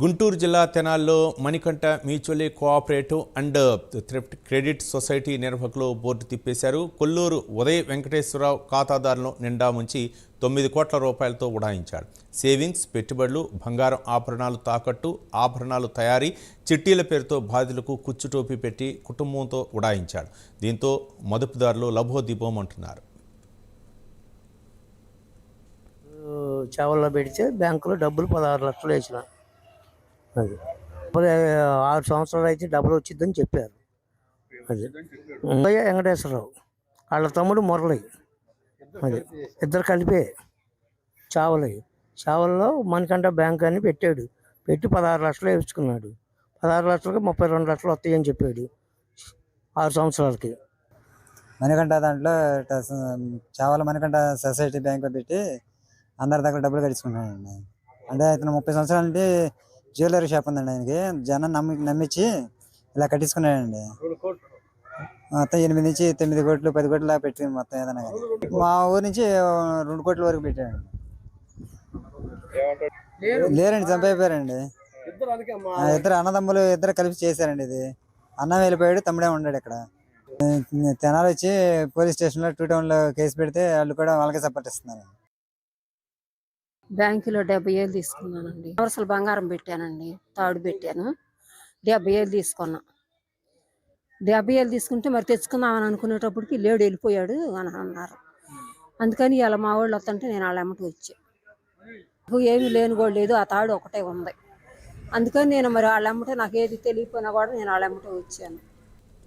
గుంటూరు జిల్లా తెనాల్లో Manikanta mutually cooperative and thrift credit society నిర్వాహకులు బోర్డు తిప్పేశారు. కొల్లూరు ఉదయ్ వెంకటేశ్వరరావు ఖాతాదారులను నిండా ముంచి 9 కోట్ల రూపాయలతో ఉడాయించాడు. సేవింగ్స్, పెట్టుబడులు, బంగారం ఆభరణాలు తాకట్టు, ఆభరణాలు తయారీ, చిట్టీల పేరుతో బాధితులకు కుచ్చుటోపీ పెట్టి కుటుంబంతో ఉడాయించాడు. దీంతో మదుపుదారులు లబోదిబోమంటున్నారు. చావల్లో పెడితే బ్యాంకులో డబ్బులు 16 లక్షలు వేసిన. అది 6 సంవత్సరాలు అయితే డబ్బులు వచ్చిందని చెప్పారు. అది వెంకటేశ్వరరావు వాళ్ళ తమ్ముడు మురళి, అది ఇద్దరు కలిపే చావల్లో మణికంఠ బ్యాంక్ అని పెట్టాడు. పెట్టి 16 లక్షలు వేసుకున్నాడు. 16 లక్షలకి 32 లక్షలు వస్తాయని చెప్పాడు 6 సంవత్సరాలకి. మణికంఠ దాంట్లో చావల మణికంఠ సొసైటీ బ్యాంక్ పెట్టి అందరి దగ్గర డబ్బులు కట్టించుకున్నాడండి. అంటే ఇతను 30 సంవత్సరాల నుండి జ్యువెలరీ షాప్ ఉందండి. ఆయనకి జనం నమ్మించి ఇలా కట్టించుకున్నాడండి. మొత్తం 8 నుంచి 9 కోట్లు 10 కోట్లు దాకా పెట్టి మొత్తం ఏదైనా కానీ మా ఊరు నుంచి 2 కోట్ల వరకు పెట్టాడండి. లేరండి, చంపైపోయారండి. ఇద్దరు అన్నదమ్ములు ఇద్దరు కలిపి చేశారండి. ఇది అన్న వెళ్ళిపోయాడు, తమ్ముడే ఉన్నాడు ఇక్కడ. తెనాలి వచ్చి పోలీస్ స్టేషన్లో 2 టౌన్లో కేసు పెడితే వాళ్ళు కూడా వాళ్ళకే సపోర్ట్ ఇస్తున్నారు. బ్యాంకులో 70,000 తీసుకున్నానండి. వరుసలు బంగారం పెట్టానండి, తాడు పెట్టాను. 70,000 తీసుకున్నా. 70,000 తీసుకుంటే మరి తెచ్చుకుందామని అనుకునేటప్పటికి లేడు, వెళ్ళిపోయాడు అని అన్నారు. అందుకని ఇలా మా వాళ్ళు వస్తుంటే నేను వాళ్ళ ఎమ్మటి వచ్చా. ఏమీ లేని కూడా లేదు, ఆ తాడు ఒకటే ఉంది. అందుకని నేను మరి వాళ్ళ ఎమ్మటే నాకు ఏది తెలియకపోయినా కూడా నేను వాళ్ళ ఎమ్మటే వచ్చాను.